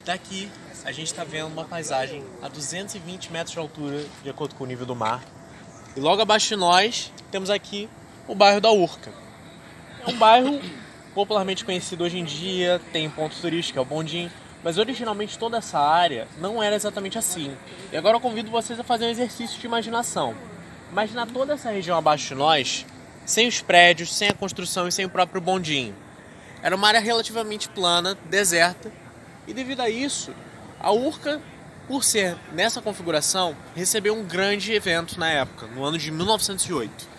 Daqui a gente está vendo uma paisagem a 220 metros de altura, de acordo com o nível do mar. E logo abaixo de nós temos aqui o bairro da Urca. É um bairro popularmente conhecido hoje em dia, tem um ponto turístico, é o Bondinho, mas originalmente toda essa área não era exatamente assim. E agora eu convido vocês a fazer um exercício de imaginação. Imaginar toda essa região abaixo de nós, sem os prédios, sem a construção e sem o próprio Bondinho. Era uma área relativamente plana, deserta, e devido a isso, a Urca, por ser nessa configuração, recebeu um grande evento na época, no ano de 1908.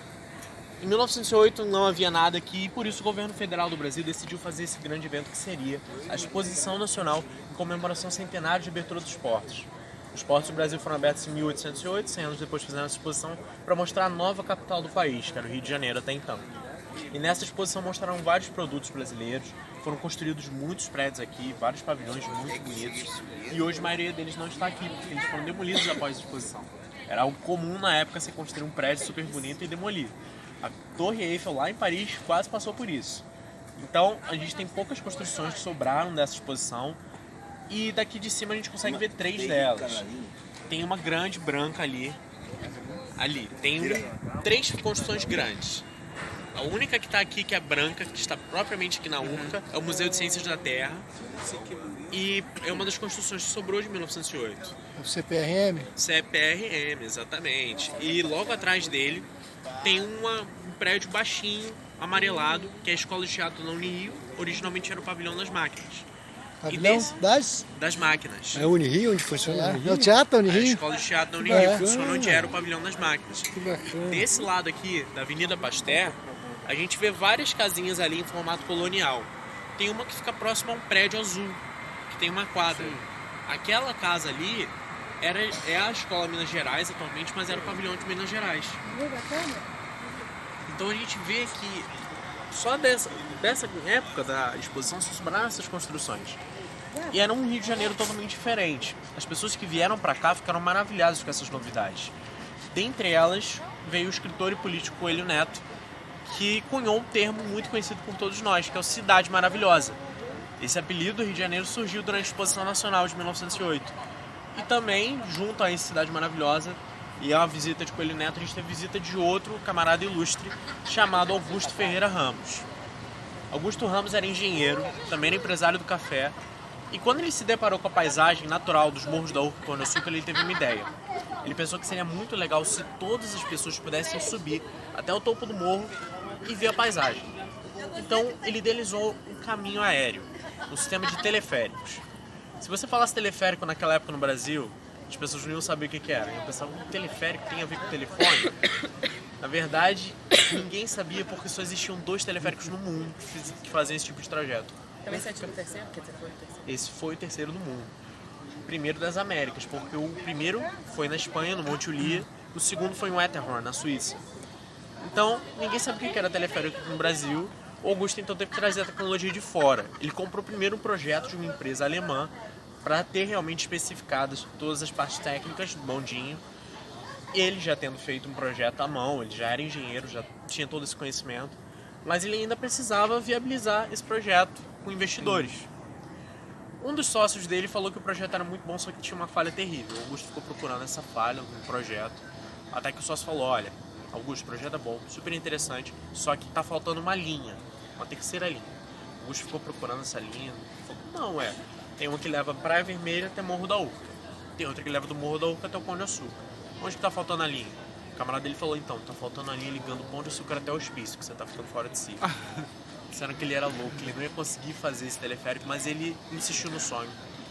Em 1908 não havia nada aqui e por isso o governo federal do Brasil decidiu fazer esse grande evento que seria a Exposição Nacional em comemoração centenário de abertura dos portos. Os portos do Brasil foram abertos em 1808, 100 anos depois fizeram essa exposição para mostrar a nova capital do país, que era o Rio de Janeiro até então. E nessa exposição mostraram vários produtos brasileiros, foram construídos muitos prédios aqui, vários pavilhões muito bonitos, e hoje a maioria deles não está aqui, porque eles foram demolidos após a exposição. Era algo comum na época você construir um prédio super bonito e demolir. A Torre Eiffel lá em Paris quase passou por isso. Então a gente tem poucas construções que sobraram dessa exposição e daqui de cima a gente consegue ver 3 delas. Tem uma grande branca ali. Tem 3 construções grandes. A única que está aqui, que é branca, que está propriamente aqui na Urca, é o Museu de Ciências da Terra. E é uma das construções que sobrou de 1908. O CPRM? CPRM, exatamente. E logo atrás dele tem um prédio baixinho, amarelado, que é a Escola de Teatro da Unirio. Originalmente era o Pavilhão das Máquinas. Pavilhão das máquinas. É o Unirio onde funciona? É o Teatro Unirio? A Escola de Teatro da Unirio funciona onde era o Pavilhão das Máquinas. Que bacana. Desse lado aqui, da Avenida Pasteur, a gente vê várias casinhas ali em formato colonial. Tem uma que fica próxima a um prédio azul, que tem uma quadra. Sim. Aquela casa ali é a Escola Minas Gerais atualmente, mas era o Pavilhão de Minas Gerais. Então a gente vê que só dessa época da exposição se sobraram essas construções. E era um Rio de Janeiro totalmente diferente. As pessoas que vieram para cá ficaram maravilhadas com essas novidades. Dentre elas veio o escritor e político Coelho Neto, que cunhou um termo muito conhecido por todos nós, que é o Cidade Maravilhosa. Esse apelido do Rio de Janeiro surgiu durante a Exposição Nacional de 1908. E também, junto a essa Cidade Maravilhosa, e a visita de Coelho Neto, a gente teve visita de outro camarada ilustre, chamado Augusto Ferreira Ramos. Augusto Ramos era engenheiro, também era empresário do café, e quando ele se deparou com a paisagem natural dos morros da Urca e Pão de Açúcar, ele teve uma ideia. Ele pensou que seria muito legal se todas as pessoas pudessem subir até o topo do morro e ver a paisagem. Então ele idealizou um caminho aéreo, um sistema de teleféricos. Se você falasse teleférico naquela época no Brasil, as pessoas não iam saber o que era. Iam pensar, um teleférico tem a ver com telefone? Na verdade, ninguém sabia porque só existiam 2 teleféricos no mundo que faziam esse tipo de trajeto. Também você foi o terceiro? Quer dizer, foi o terceiro? Esse foi o terceiro do mundo. O primeiro das Américas, porque o primeiro foi na Espanha, no Monte Ulia, o segundo foi em Wetterhorn, na Suíça. Então, ninguém sabia o que era teleférico aqui no Brasil. O Augusto então teve que trazer a tecnologia de fora. Ele comprou primeiro um projeto de uma empresa alemã para ter realmente especificadas todas as partes técnicas do bondinho. Ele já tendo feito um projeto à mão, ele já era engenheiro, já tinha todo esse conhecimento, mas ele ainda precisava viabilizar esse projeto com investidores. Um dos sócios dele falou que o projeto era muito bom, só que tinha uma falha terrível. O Augusto ficou procurando essa falha no projeto, até que o sócio falou, olha, Augusto, o projeto é bom, super interessante, só que tá faltando uma linha, uma terceira linha. O Augusto ficou procurando essa linha, falou, não, tem uma que leva Praia Vermelha até Morro da Urca, tem outra que leva do Morro da Urca até o Pão de Açúcar. Onde que tá faltando a linha? O camarada dele falou, então, tá faltando a linha ligando o Pão de Açúcar até o Hospício, que você tá ficando fora de si. Disseram que ele era louco, que ele não ia conseguir fazer esse teleférico, mas ele insistiu no sonho.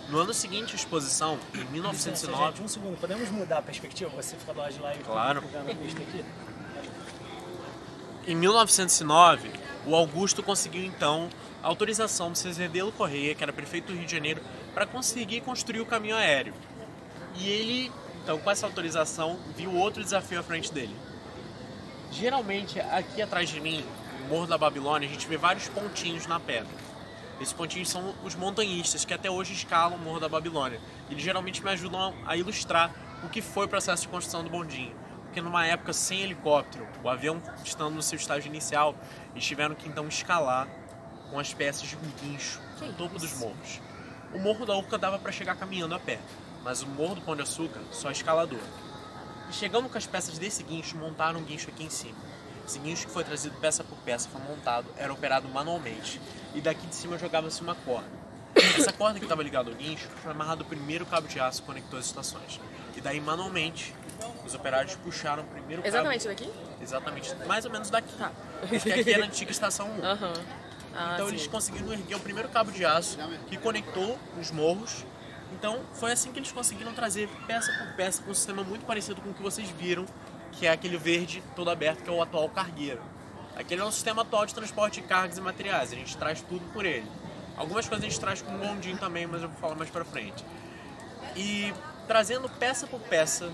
No ano seguinte, a exposição, em 1909... Gente, um segundo, podemos mudar a perspectiva? Você fica lá de lá e claro. na pista aqui? Em 1909, o Augusto conseguiu, então, a autorização do Zedelo Correia, que era prefeito do Rio de Janeiro, para conseguir construir o caminho aéreo. E ele, então, com essa autorização, viu outro desafio à frente dele. Geralmente, aqui atrás de mim, no Morro da Babilônia, a gente vê vários pontinhos na pedra. Esses pontinhos são os montanhistas, que até hoje escalam o Morro da Babilônia. Eles geralmente me ajudam a ilustrar o que foi o processo de construção do bondinho. Porque numa época sem helicóptero, o avião estando no seu estágio inicial, eles tiveram que então escalar com as peças de um guincho no topo dos morros. O Morro da Urca dava para chegar caminhando a pé, mas o Morro do Pão de Açúcar só escalador. E chegando com as peças desse guincho, montaram um guincho aqui em cima. Esse guincho que foi trazido peça por peça, foi montado, era operado manualmente. E daqui de cima jogava-se uma corda. Essa corda que estava ligada ao guincho foi amarrado o primeiro cabo de aço que conectou as estações. E daí, manualmente, os operários puxaram o primeiro cabo. Exatamente daqui? Exatamente, mais ou menos daqui. Tá. Porque aqui era a antiga estação 1. Aham. Então eles conseguiram erguer o primeiro cabo de aço que conectou os morros. Então foi assim que eles conseguiram trazer peça por peça com um sistema muito parecido com o que vocês viram, que é aquele verde todo aberto, que é o atual cargueiro. Aquele é o sistema atual de transporte de cargas e materiais, a gente traz tudo por ele. Algumas coisas a gente traz com um bondinho também, mas eu vou falar mais pra frente. E trazendo peça por peça,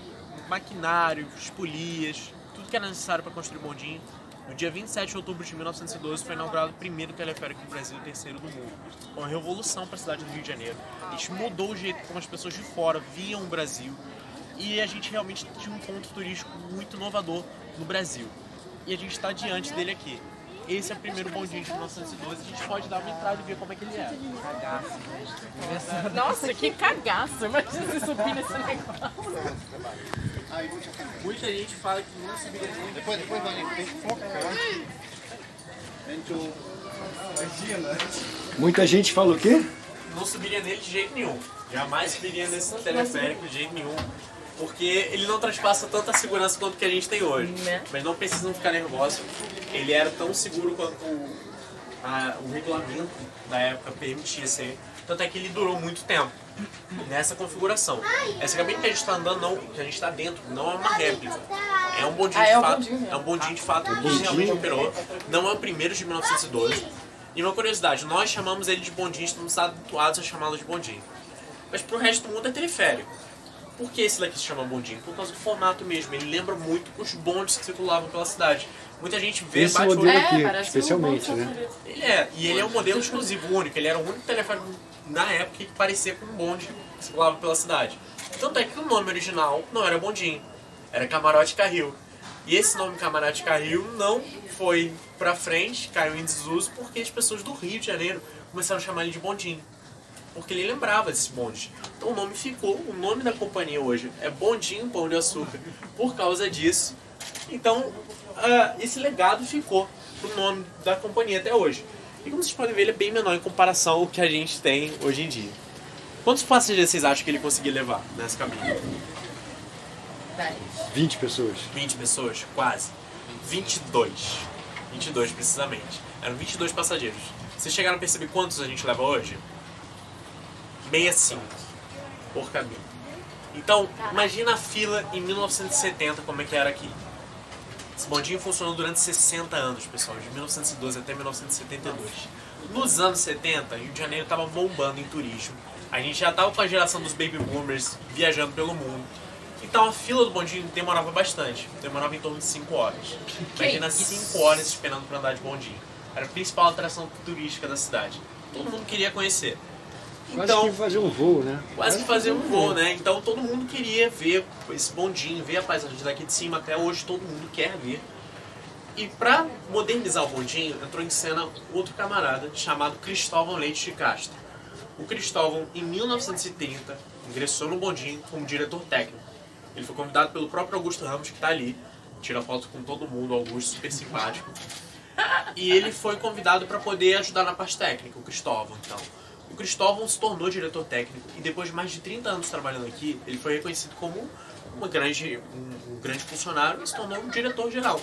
maquinário, espolias, tudo que era necessário para construir o bondinho. No dia 27 de outubro de 1912 foi inaugurado o primeiro teleférico do Brasil e o terceiro do mundo. Foi uma revolução para a cidade do Rio de Janeiro. Isso mudou o jeito como as pessoas de fora viam o Brasil. E a gente realmente tinha um ponto turístico muito inovador no Brasil. E a gente está diante dele aqui. Esse é o primeiro bondinho de 1912. A gente pode dar uma entrada e ver como é que ele é. Nossa, que cagaço! Imagina se subir nesse negócio. Muita gente fala que não subiria muito. Depois vai tem que focar. Muita gente fala o quê? Não subiria nele de jeito nenhum. Jamais subiria nesse teleférico de jeito nenhum. Porque ele não transpassa tanta segurança quanto que a gente tem hoje. Né? Mas não precisam ficar nervosos. Ele era tão seguro quanto o regulamento da época permitia ser. Tanto é que ele durou muito tempo nessa configuração. Essa cabine que a gente está andando, não, que a gente está dentro, não é uma réplica. É um bondinho de fato. É um bondinho de fato que realmente operou. Não é o primeiro de 1912. E uma curiosidade, nós chamamos ele de bondinho, estamos habituados a chamá-lo de bondinho. Mas pro resto do mundo é teleférico. Por que esse daqui se chama bondinho? Por causa do formato mesmo. Ele lembra muito os bondes que circulavam pela cidade. Muita gente vê, Esse bate o modelo olho. aqui, parece especialmente, um né? Ele é um modelo exclusivo, único. Ele era o único teleférico na época que parecia com um bonde que circulava pela cidade. Tanto é que o nome original não era bondinho, era Camarote Carril. E esse nome Camarote Carril não foi pra frente, caiu em desuso, porque as pessoas do Rio de Janeiro começaram a chamar ele de bondinho. Porque ele lembrava desses bondes. Então o nome ficou, o nome da companhia hoje é Bondinho Pão de Açúcar, por causa disso. Então esse legado ficou pro nome da companhia até hoje. E como vocês podem ver, ele é bem menor em comparação ao que a gente tem hoje em dia. Quantos passageiros vocês acham que ele conseguia levar nessa cabine? 20 pessoas. 20 pessoas? Quase. 22. 22 precisamente. Eram 22 passageiros. Vocês chegaram a perceber quantos a gente leva hoje? 65 por cabine. Então, imagina a fila em 1970 como é que era aqui. Esse bondinho funcionou durante 60 anos, pessoal, de 1912 até 1972. Nos anos 70, Rio de Janeiro estava bombando em turismo. A gente já estava com a geração dos baby boomers viajando pelo mundo. Então a fila do bondinho demorava bastante. Demorava em torno de 5 horas. Imagina 5 horas esperando para andar de bondinho. Era a principal atração turística da cidade. Todo mundo queria conhecer. Quase que fazer um voo, né? Quase que fazer um voo, né? Então todo mundo queria ver esse bondinho, ver a paisagem daqui de cima. Até hoje todo mundo quer ver. E para modernizar o bondinho, entrou em cena outro camarada chamado Cristóvão Leite de Castro. O Cristóvão, em 1930, ingressou no bondinho como diretor técnico. Ele foi convidado pelo próprio Augusto Ramos, que está ali. Tira foto com todo mundo, Augusto, super simpático. E ele foi convidado para poder ajudar na parte técnica, o Cristóvão, então. O Cristóvão se tornou diretor técnico e depois de mais de 30 anos trabalhando aqui, ele foi reconhecido como um grande funcionário e se tornou um diretor geral.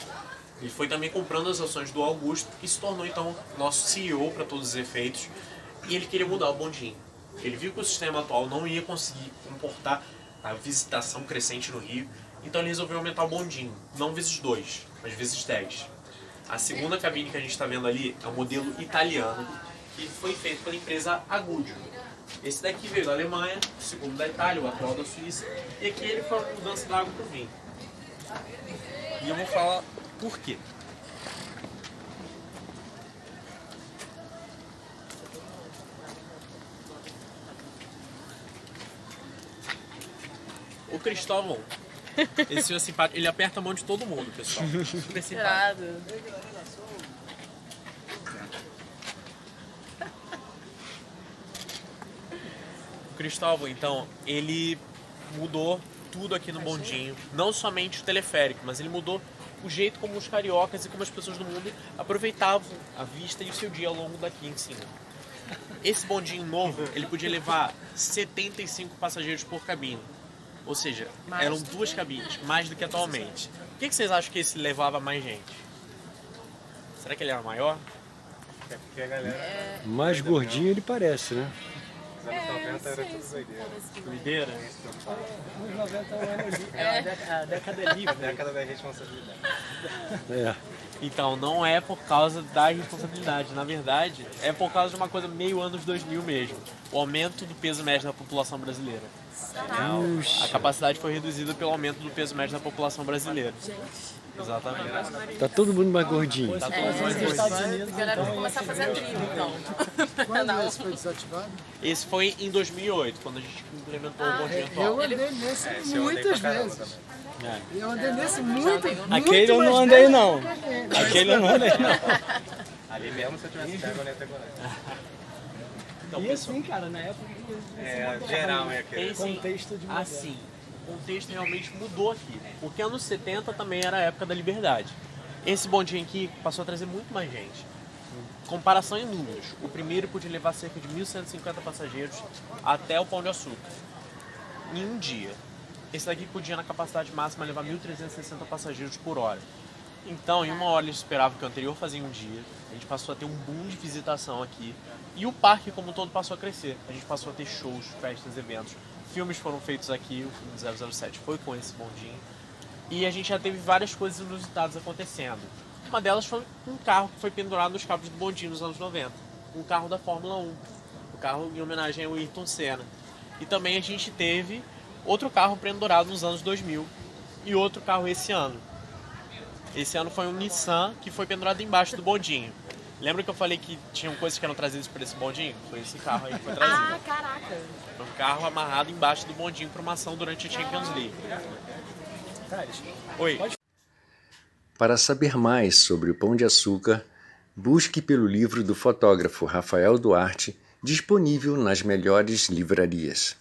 Ele foi também comprando as ações do Augusto e se tornou então nosso CEO para todos os efeitos. E ele queria mudar o bondinho. Ele viu que o sistema atual não ia conseguir comportar a visitação crescente no Rio, então ele resolveu aumentar o bondinho, não vezes 2, mas vezes 10. A segunda cabine que a gente está vendo ali é um modelo italiano, que foi feito pela empresa Agudio. Esse daqui veio da Alemanha, o segundo da Itália, o atual da Suíça, e aqui ele foi uma mudança da água para o vinho. E eu vou falar por quê. O Cristóvão, esse senhor simpático, ele aperta a mão de todo mundo, pessoal. Super simpático. Irado. Cristóvão, então, ele mudou tudo aqui no bondinho. Não somente o teleférico, mas ele mudou o jeito como os cariocas e como as pessoas do mundo aproveitavam a vista e o seu dia ao longo daqui em cima. Esse bondinho novo, ele podia levar 75 passageiros por cabine. Ou seja, eram 2 cabines, mais do que atualmente. Por que vocês acham que esse levava mais gente? Será que ele era maior? É porque a galera Mais gordinho ele parece, né? dos anos 90 era tudo doideira. Doideira? Os 90 anos a década livre. Década da responsabilidade. É. Então, não é por causa da responsabilidade. Na verdade, é por causa de uma coisa meio anos 2000 mesmo. O aumento do peso médio da população brasileira. A capacidade foi reduzida pelo aumento do peso médio da população brasileira. Exatamente. Tá todo mundo mais gordinho. Tá todo mundo mais Nos gordinho. Estados Unidos, Galera, vamos começar a fazer a trilha, então. Quando esse foi desativado? Esse foi em 2008, quando a gente implementou o bondinho atual. Eu andei nesse muitas vezes. Eu andei nesse muito, Aquele eu muito não mais andei vezes não. do que aquele. Aquele eu não andei não. Ali mesmo, se eu tivesse pego, eu não ia ter coragem. Então, E pessoal, assim, cara, na época que É, geral é aquele. tem sim, contexto de modelo. assim, o contexto realmente mudou aqui. Porque anos 70 também era a época da liberdade. Esse bondinho aqui passou a trazer muito mais gente. Comparação em números, o primeiro podia levar cerca de 1.150 passageiros até o Pão de Açúcar, em um dia. Esse daqui podia, na capacidade máxima, levar 1.360 passageiros por hora. Então, em uma hora eles esperavam que o anterior fazia um dia. A gente passou a ter um boom de visitação aqui. E o parque como um todo passou a crescer. A gente passou a ter shows, festas, eventos. Filmes foram feitos aqui, o filme 007 foi com esse bondinho. E a gente já teve várias coisas inusitadas acontecendo. Uma delas foi um carro que foi pendurado nos cabos do bondinho nos anos 90. Um carro da Fórmula 1. Um carro em homenagem ao Ayrton Senna. E também a gente teve outro carro pendurado nos anos 2000. E outro carro esse ano. Esse ano foi um Nissan que foi pendurado embaixo do bondinho. Lembra que eu falei que tinham coisas que eram trazidas por esse bondinho? Foi esse carro aí que foi trazido. Ah, caraca. Foi um carro amarrado embaixo do bondinho para uma ação durante a Champions League. Oi. Para saber mais sobre o Pão de Açúcar, busque pelo livro do fotógrafo Rafael Duarte, disponível nas melhores livrarias.